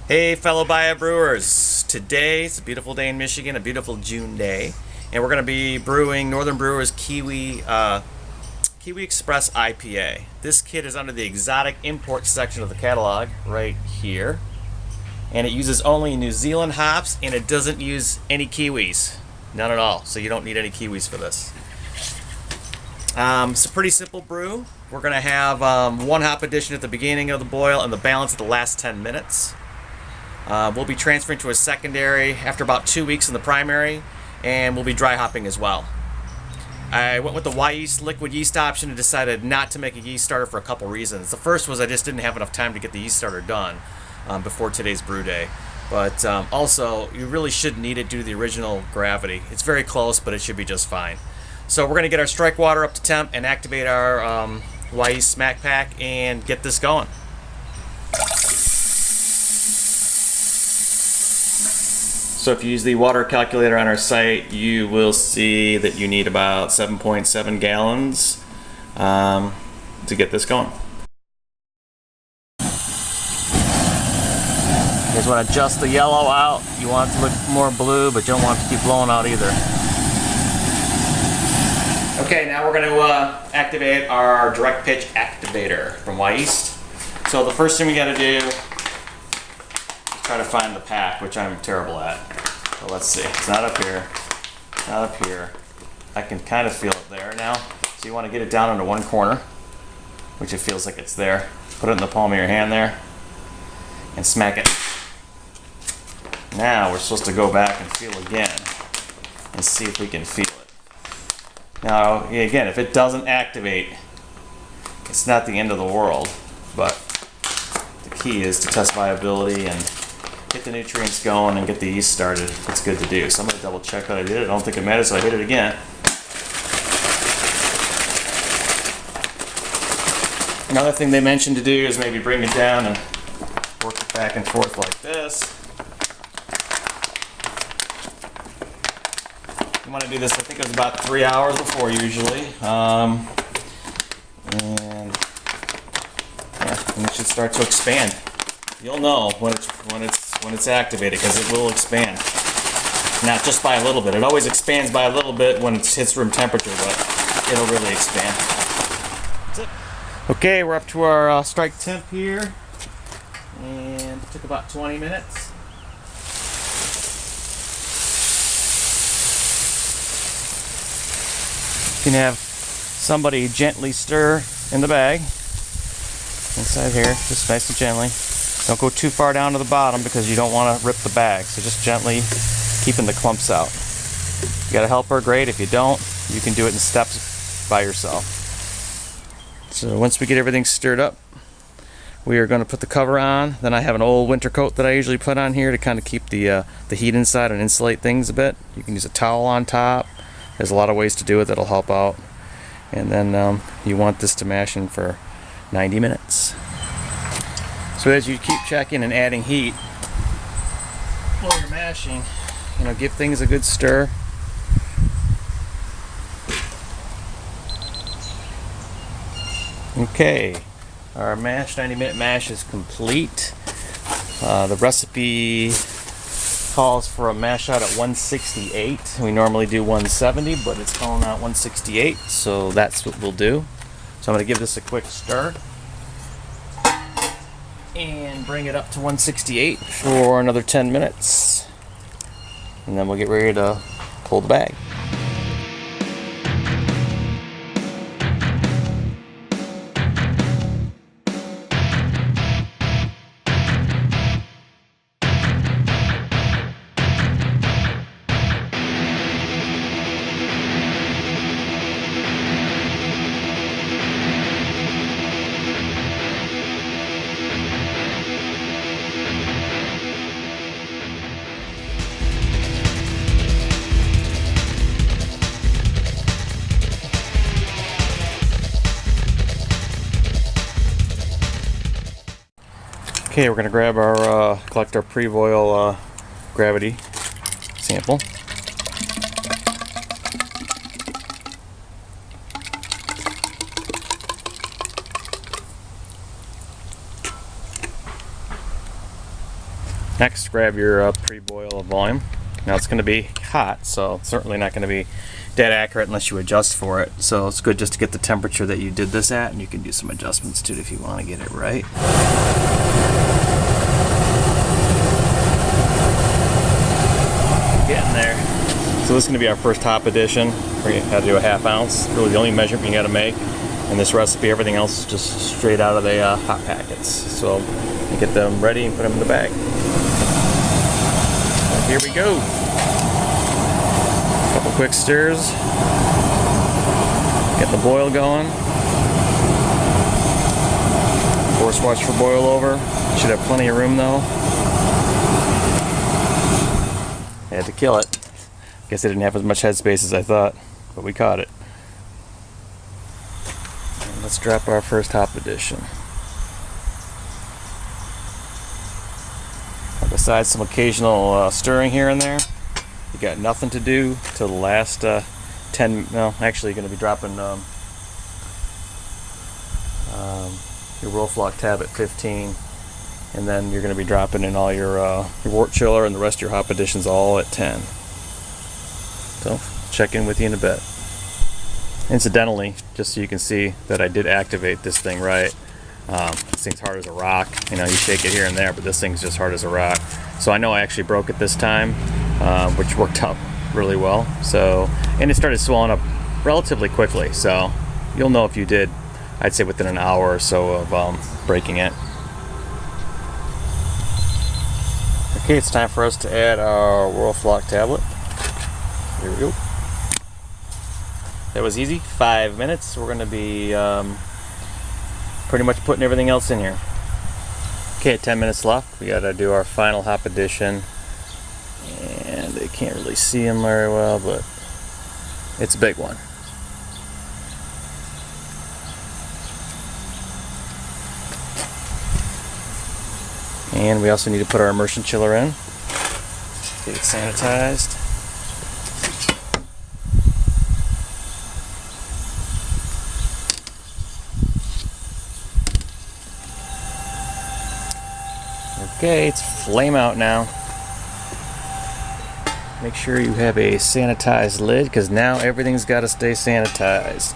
Hey fellow BiabBrewers, today it's a beautiful day in Michigan, a beautiful June day, and we're going to be brewing Northern Brewer's Kiwi Express IPA. This kit is under the exotic import section of the catalog right here, and it uses only New Zealand hops, and it doesn't use any kiwis, none at all, so you don't need any kiwis for this. It's a pretty simple brew. We're going to have one hop addition at the beginning of the boil and the balance at the last 10 minutes. We'll be transferring to a secondary after about 2 weeks in the primary, and we'll be dry hopping as well. I went with the Wyeast liquid yeast option and decided not to make a yeast starter for a couple reasons. The first was I just didn't have enough time to get the yeast starter done before today's brew day. But also, you really shouldn't need it due to the original gravity. It's very close, but it should be just fine. So we're going to get our strike water up to temp and activate our Wyeast smack pack and get this going. So if you use the water calculator on our site, you will see that you need about 7.7 gallons to get this going. You guys want to adjust the yellow out. You want it to look more blue, but you don't want it to keep blowing out either. Okay, now we're going to activate our direct pitch activator from Wyeast. So the first thing we got to do is try to find the pack, which I'm terrible at. So let's see. It's not up here. Not up here. I can kind of feel it there now. So you want to get it down into one corner, which it feels like it's there. Put it in the palm of your hand there and smack it. Now we're supposed to go back and feel again and see if we can feel it. Now, again, if it doesn't activate, it's not the end of the world, but the key is to test viability and get the nutrients going and get the yeast started. It's good to do. So I'm going to double check that I did it. I don't think it matters, so I hit it again. Another thing they mentioned to do is maybe bring it down and work it back and forth like this. You want to do this, I think it was about 3 hours before usually. And it should start to expand. You'll know when it's activated because it will expand. Not just by a little bit. It always expands by a little bit when it hits room temperature, but it'll really expand. That's it. Okay, we're up to our strike temp here, and it took about 20 minutes. You can have somebody gently stir in the bag inside here, just nice and gently. Don't go too far down to the bottom because you don't want to rip the bag, so just gently keeping the clumps out. You got a helper, great. If you don't, you can do it in steps by yourself. So once we get everything stirred up, we are going to put the cover on. Then I have an old winter coat that I usually put on here to kind of keep the heat inside and insulate things a bit. You can use a towel on top. There's a lot of ways to do it that'll help out. And then you want this to mash in for 90 minutes. So as you keep checking and adding heat while you're mashing, give things a good stir. Okay, our 90-minute mash is complete. The recipe calls for a mash out at 168. We normally do 170, but it's calling out 168, so that's what we'll do. So I'm going to give this a quick stir and bring it up to 168 for another 10 minutes, and then we'll get ready to pull the bag. Okay, we're going to grab our, collect our pre-boil gravity sample. Next, grab your pre-boil volume. Now it's going to be hot, so it's certainly not going to be dead accurate unless you adjust for it. So it's good just to get the temperature that you did this at, and you can do some adjustments too if you want to get it right. Getting there. So this is going to be our first hop addition. We're going to have to do a 1/2 ounce. Really the only measurement you got to make in this recipe. Everything else is just straight out of the hot packets. So you get them ready and put them in the bag. So here we go. Couple quick stirs. Get the boil going. Force watch for boil over. Should have plenty of room though. Had to kill it. Guess I didn't have as much headspace as I thought, but we caught it. And let's drop our first hop addition. Now, besides some occasional stirring here and there, you got nothing to do till the last 10. No, actually, you're going to be dropping your roll flock tab at 15, and then you're going to be dropping in all your wort chiller and the rest of your hop additions all at 10. So check in with you in a bit. Incidentally, just so you can see that I did activate this thing right. This thing's hard as a rock. You know, you shake it here and there, but this thing's just hard as a rock. So I know I actually broke it this time, which worked out really well. So, and it started swelling up relatively quickly. So you'll know if you did, I'd say within an hour or so of breaking it. Okay, it's time for us to add our roll flock tablet. Here we go. That was easy. 5 minutes. We're going to be pretty much putting everything else in here. Okay, 10 minutes left. We got to do our final hop addition. And they can't really see him very well, but it's a big one. And we also need to put our immersion chiller in. Get it sanitized. Okay, it's flame out now. Make sure you have a sanitized lid, because now everything's got to stay sanitized.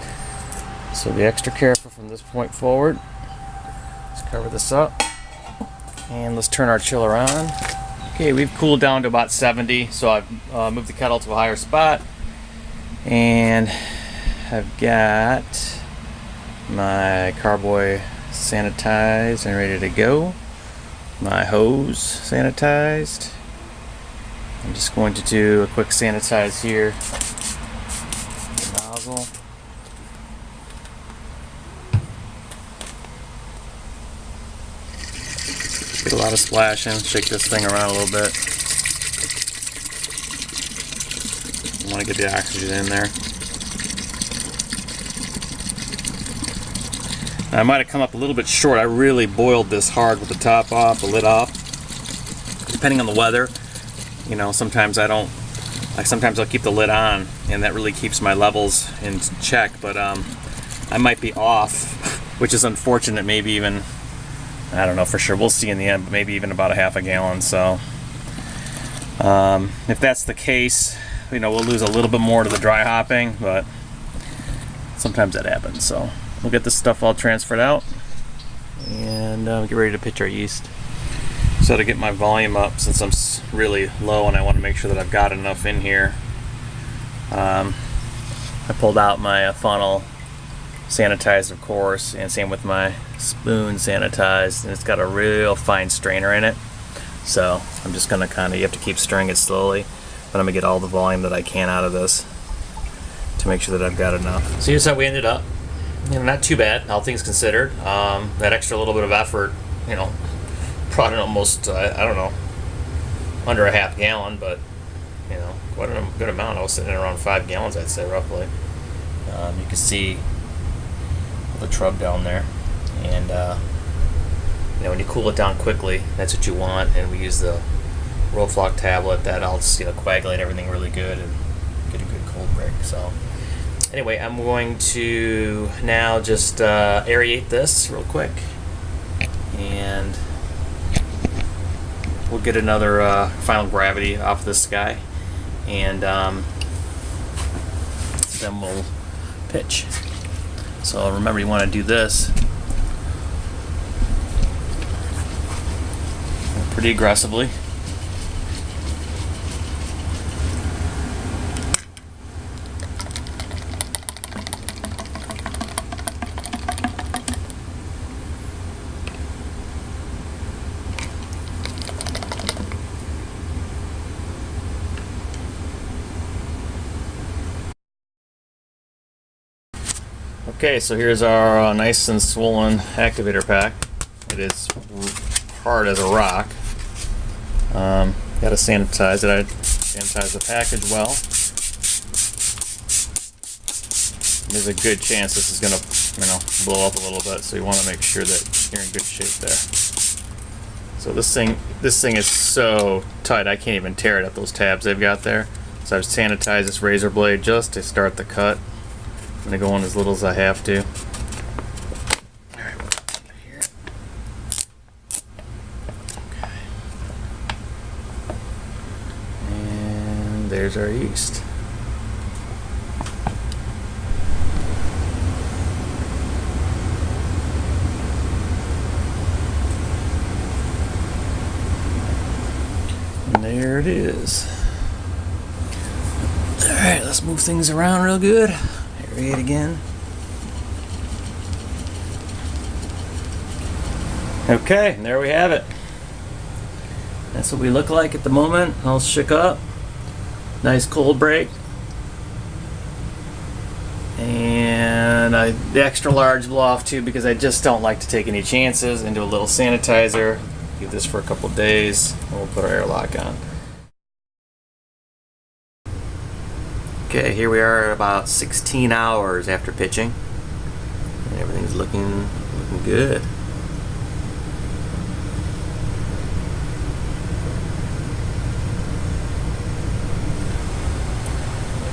So be extra careful from this point forward. Let's cover this up. And let's turn our chiller on. Okay, we've cooled down to about 70, so I've moved the kettle to a higher spot. And I've got my carboy sanitized and ready to go. My hose sanitized. I'm just going to do a quick sanitize here. The nozzle. Get a lot of splashing. Shake this thing around a little bit. I want to get the oxygen in there. Now, I might have come up a little bit short. I really boiled this hard with the top off, the lid off. Depending on the weather, you know, sometimes I don't. Like sometimes I'll keep the lid on, and that really keeps my levels in check. But I might be off, which is unfortunate. Maybe even, I don't know for sure. We'll see in the end. But maybe even about a 1/2 gallon. So if that's the case, you know, we'll lose a little bit more to the dry hopping, but sometimes that happens. So we'll get this stuff all transferred out and get ready to pitch our yeast. So to get my volume up, since I'm really low and I want to make sure that I've got enough in here, I pulled out my funnel, sanitized of course, and same with my spoon sanitized, and it's got a real fine strainer in it. So I'm just going to you have to keep stirring it slowly, but I'm going to get all the volume that I can out of this to make sure that I've got enough. So here's how we ended up. You know, not too bad, all things considered. That extra little bit of effort, you know, brought in almost, I don't know, under a 1/2 gallon, but, you know, quite a good amount. I was sitting at around 5 gallons, I'd say, roughly. You can see the trub down there. And, you know, when you cool it down quickly, that's what you want. And we use the roll flock tablet. That'll, you know, coagulate everything really good and get a good cold break. So anyway, I'm going to now just aerate this real quick, and we'll get another final gravity off this guy, and then we'll pitch. So remember, you want to do this pretty aggressively. Okay, so here's our nice and swollen activator pack. It is hard as a rock. Gotta sanitize it. I sanitize the package well. There's a good chance this is gonna, blow up a little bit, so you want to make sure that you're in good shape there. So this thing is so tight I can't even tear it at those tabs they've got there. So I've sanitized this razor blade just to start the cut. I'm going to go on as little as I have to. Alright, here. Okay. And there's our yeast. And there it is. Alright, let's move things around real good. Aerate again. Okay, and there we have it. That's what we look like at the moment. All shook up. Nice cold break. And the extra large blow off too, because I just don't like to take any chances, and do a little sanitizer. Give this for a couple days, and we'll put our airlock on. Okay, here we are at about 16 hours after pitching, and everything's looking good.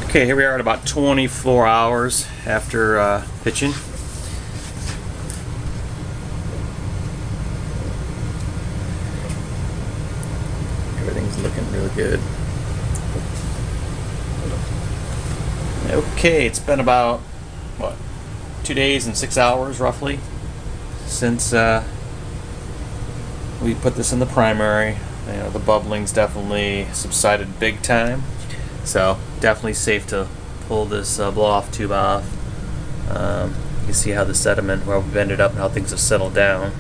Okay, here we are at about 24 hours after pitching. Everything's looking really good. Okay, it's been about, 2 days and 6 hours roughly since we put this in the primary. The bubbling's definitely subsided big time, so definitely safe to pull this blow-off tube off. You can see how the sediment, where we've ended up and how things have settled down.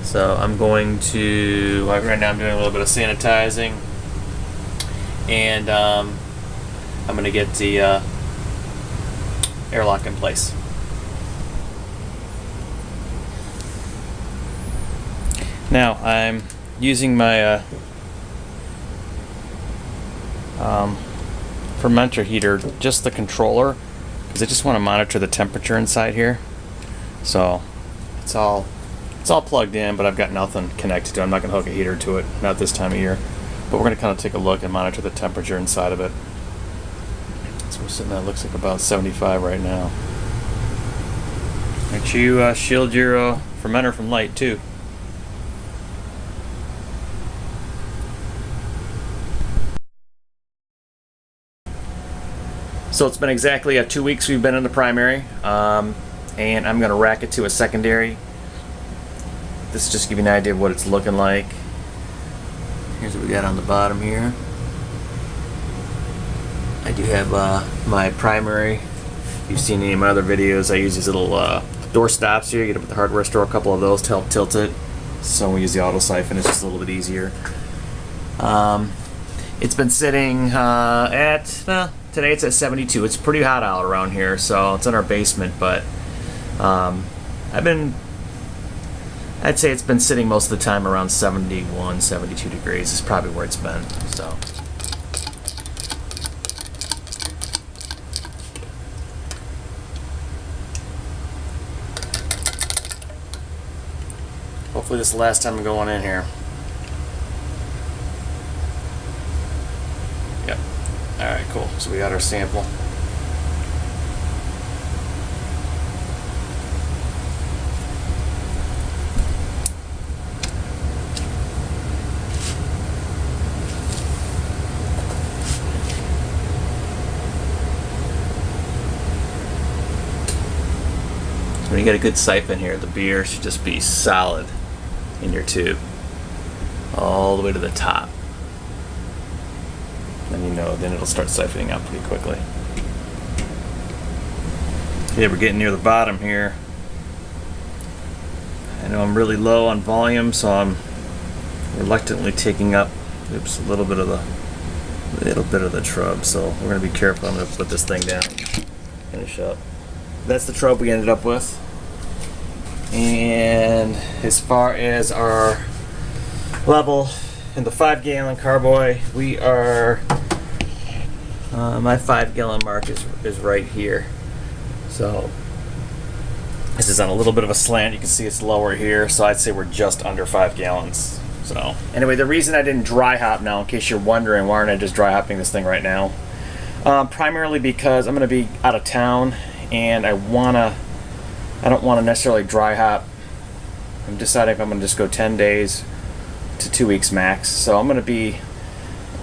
So I'm going to, right now I'm doing a little bit of sanitizing, and I'm going to get the airlock in place. Now I'm using my fermenter heater, just the controller, because I just want to monitor the temperature inside here. So it's all plugged in, but I've got nothing connected to it. I'm not going to hook a heater to it, not this time of year. But we're going to kind of take a look and monitor the temperature inside of it. So we're sitting at, looks like about 75 right now. Make sure you shield your fermenter from light too. So it's been exactly 2 weeks we've been in the primary, and I'm going to rack it to a secondary. This is just to give you an idea of what it's looking like. Here's what we got on the bottom here. I do have my primary. If you've seen any of my other videos, I use these little door stops here. You get up at the hardware store, a couple of those to help tilt it. So we use the auto siphon, it's just a little bit easier. It's been sitting today it's at 72. It's pretty hot out around here, so it's in our basement, but I'd say it's been sitting most of the time around 71, 72 degrees is probably where it's been. So hopefully this is the last time I'm going in here. Yep. Alright, cool. So we got our sample. when you get a good siphon here, the beer should just be solid in your tube all the way to the top. And you know, then it'll start siphoning out pretty quickly. Okay, we're getting near the bottom here. I know I'm really low on volume, so I'm reluctantly taking up a little bit of the trub. So we're gonna be careful. I'm gonna put this thing down, finish up. That's the trub we ended up with. And as far as our level in the 5-gallon carboy, we are my 5-gallon mark is right here. So this is on a little bit of a slant. You can see it's lower here, so I'd say we're just under 5 gallons. So anyway, the reason I didn't dry hop now, in case you're wondering why aren't I just dry hopping this thing right now, primarily because I'm going to be out of town and I don't want to necessarily dry hop. I'm deciding if I'm going to just go 10 days to 2 weeks max. So I'm going to be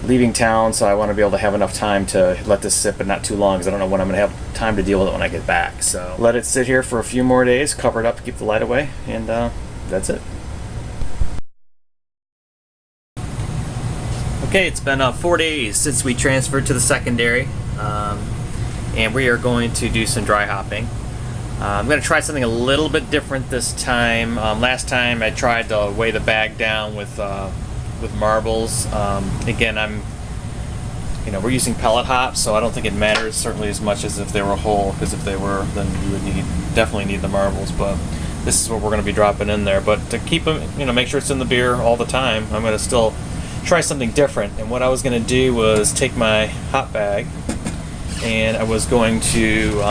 leaving town, so I want to be able to have enough time to let this sit, but not too long, because I don't know when I'm going to have time to deal with it when I get back. So let it sit here for a few more days, cover it up, keep the light away, and that's it. Okay, it's been 4 days since we transferred to the secondary, and we are going to do some dry hopping. I'm going to try something a little bit different this time. Last time I tried to weigh the bag down with marbles. Again, we're using pellet hops, so I don't think it matters certainly as much as if they were whole, because if they were, then you would definitely need the marbles. But this is what we're going to be dropping in there. But to keep them, make sure it's in the beer all the time, I'm going to still try something different. And what I was going to do was take my hop bag, and I was going to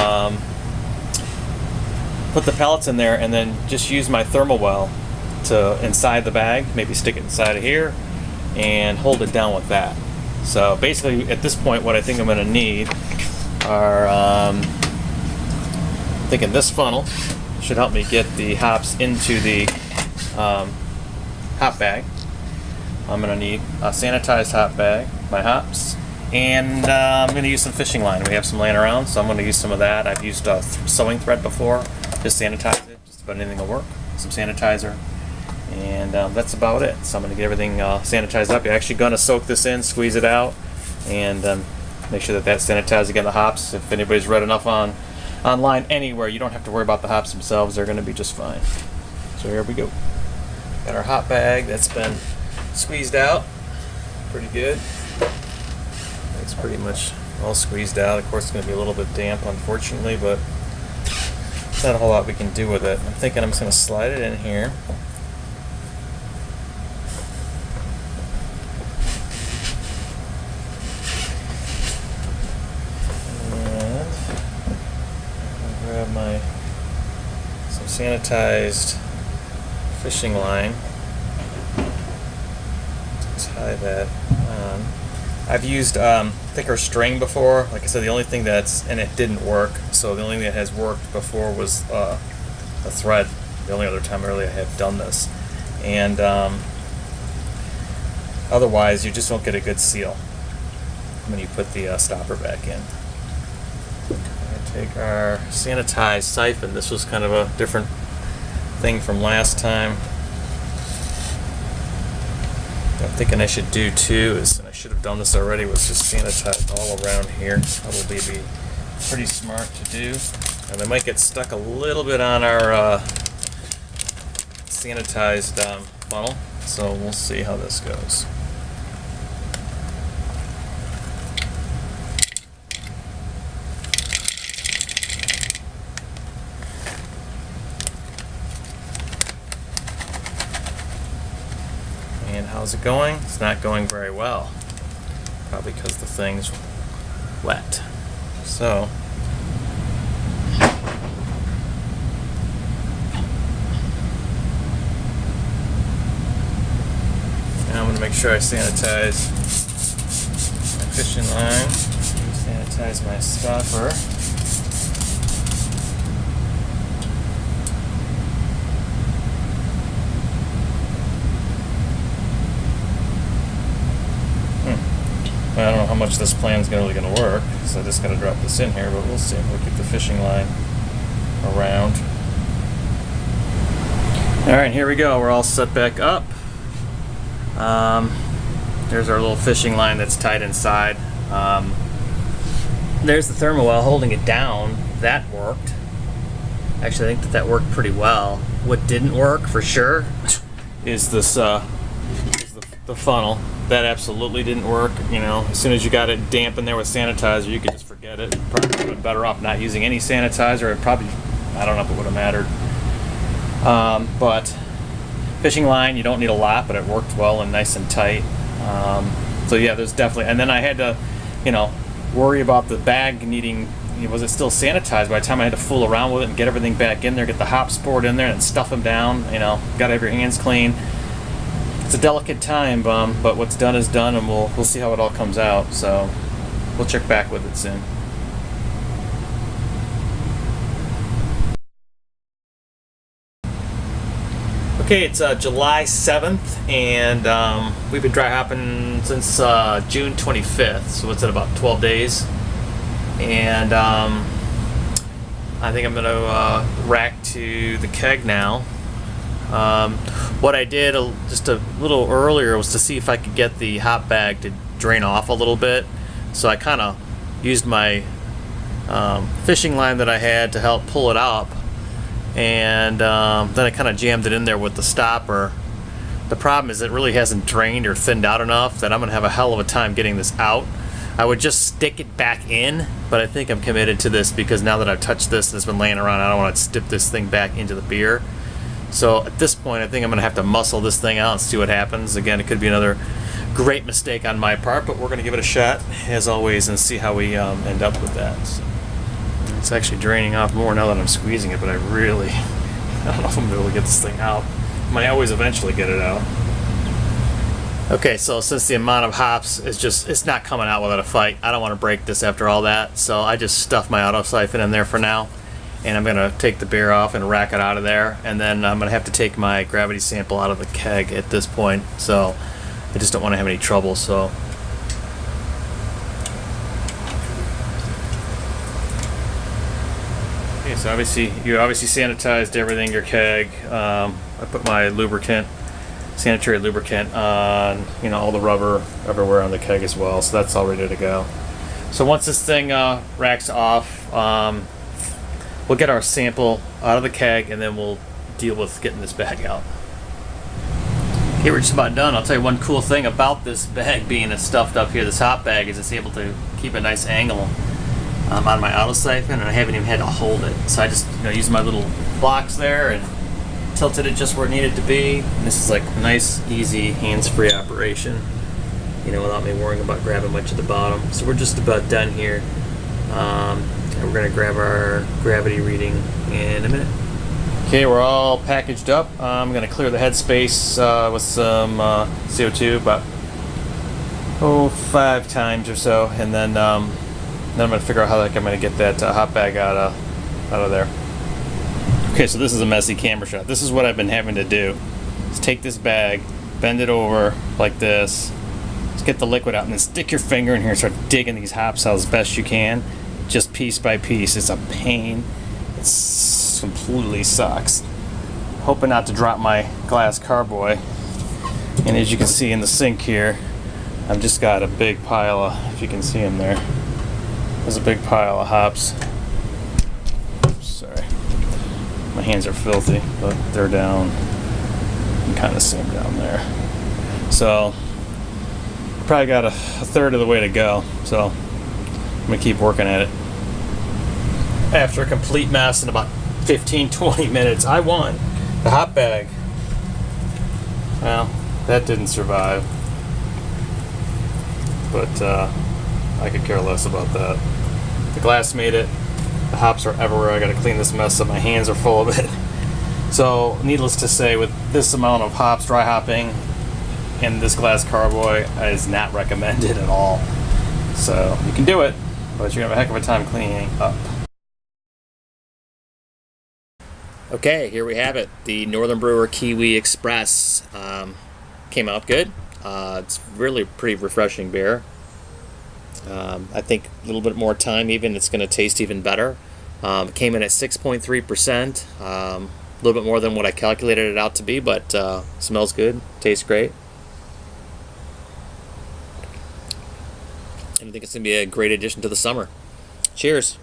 put the pellets in there, and then just use my thermal well to inside the bag, maybe stick it inside of here, and hold it down with that. So basically, at this point, what I think I'm going to need are, thinking this funnel should help me get the hops into the hop bag. I'm going to need a sanitized hop bag, my hops, and I'm going to use some fishing line. We have some laying around, so I'm going to use some of that. I've used sewing thread before, just sanitize it, just about anything will work. Some sanitizer, and that's about it. So I'm going to get everything sanitized up. You're actually going to soak this in, squeeze it out, and make sure that that's sanitized. Again, the hops, if anybody's read enough online anywhere, you don't have to worry about the hops themselves. They're going to be just fine. So here we go. Got our hop bag that's been squeezed out pretty good. It's pretty much all squeezed out. Of course, it's going to be a little bit damp, unfortunately, but there's not a whole lot we can do with it. I'm thinking I'm just going to slide it in here. And I'll grab some sanitized fishing line. Tie that on. I've used thicker string before. Like I said, the only thing and it didn't work. So the only thing that has worked before was a thread. The only other time really I have done this. And otherwise, you just don't get a good seal when you put the stopper back in. I take our sanitized siphon. This was kind of a different thing from last time. I'm thinking I should do too is, and I should have done this already, was just sanitize all around here. Probably be pretty smart to do. And they might get stuck a little bit on our sanitized funnel, so we'll see how this goes. And how's it going? It's not going very well. Probably because the thing's wet. So, now I'm going to make sure I sanitize my fishing line. Sanitize my stopper. I don't know how much this plan's really going to work, so I just got to drop this in here, but we'll see. We'll keep the fishing line around. Alright, here we go. We're all set back up. There's our little fishing line that's tied inside. There's the thermal well holding it down. That worked. Actually, I think that worked pretty well. What didn't work for sure is this the funnel. That absolutely didn't work. You know, as soon as you got it damp in there with sanitizer, you could just forget it. Probably would have been better off not using any sanitizer. It probably, I don't know if it would have mattered. But fishing line, you don't need a lot, but it worked well and nice and tight. So yeah, there's definitely, and then I had to, you know, worry about the bag needing, was it still sanitized by the time I had to fool around with it and get everything back in there, get the hops poured in there and stuff them down, you know, gotta have your hands clean. It's a delicate time, but what's done is done, and we'll see how it all comes out, so we'll check back with it soon. Okay, it's July 7th, and we've been dry hopping since June 25th, so what's it, about 12 days? And I think I'm going to rack to the keg now. What I did just a little earlier was to see if I could get the hop bag to drain off a little bit, so I kind of used my fishing line that I had to help pull it up. And then I kind of jammed it in there with the stopper. The problem is it really hasn't drained or thinned out enough that I'm going to have a hell of a time getting this out. I would just stick it back in, but I think I'm committed to this because now that I've touched this and it's been laying around, I don't want to dip this thing back into the beer. So at this point, I think I'm going to have to muscle this thing out and see what happens. Again, it could be another great mistake on my part, but we're going to give it a shot, as always, and see how we end up with that. So. It's actually draining off more now that I'm squeezing it, but I don't know if I'm going to be able to get this thing out. I might always eventually get it out. Okay, so since the amount of hops is just, it's not coming out without a fight, I don't want to break this after all that, so I just stuffed my auto siphon in there for now, and I'm going to take the beer off and rack it out of there, and then I'm going to have to take my gravity sample out of the keg at this point, so I just don't want to have any trouble, so. Okay, so you obviously sanitized everything, your keg. I put my sanitary lubricant on, you know, all the rubber everywhere on the keg as well, so that's all ready to go. So once this thing racks off, we'll get our sample out of the keg, and then we'll deal with getting this bag out. Okay, we're just about done. I'll tell you one cool thing about this bag being stuffed up here, this hop bag, is it's able to keep a nice angle on my auto siphon, and I haven't even had to hold it. So I just, you know, used my little blocks there and tilted it just where it needed to be. And this is like a nice, easy, hands-free operation, you know, without me worrying about grabbing much at the bottom. So we're just about done here. And we're gonna grab our gravity reading in a minute. Okay, we're all packaged up. I'm gonna clear the headspace with some CO2, about 5 times or so, and then I'm going to figure out how I'm going to get that hop bag out of there. Okay, so this is a messy camera shot. This is what I've been having to do. Is take this bag, bend it over like this, just get the liquid out, and then stick your finger in here and start digging these hops out as best you can, just piece by piece. It's a pain. It completely sucks. Hoping not to drop my glass carboy. And as you can see in the sink here, I've just got a big pile of, if you can see them there, there's a big pile of hops. Oops, sorry. My hands are filthy, but they're down. You can kind of see them down there. So, probably got a third of the way to go. So, I'm going to keep working at it. After a complete mess in about 15-20 minutes, I won. The hop bag. Well, that didn't survive. But, I could care less about that. The glass made it. The hops are everywhere. I gotta clean this mess up. My hands are full of it. So, needless to say, with this amount of hops, dry hopping, and this glass carboy is not recommended at all. So, you can do it, but you're gonna have a heck of a time cleaning up. Okay, here we have it. The Northern Brewer Kiwi Express came out good. It's really pretty refreshing beer. I think a little bit more time even, it's going to taste even better. It came in at 6.3%. A little bit more than what I calculated it out to be, but smells good, tastes great. And I think it's going to be a great addition to the summer. Cheers.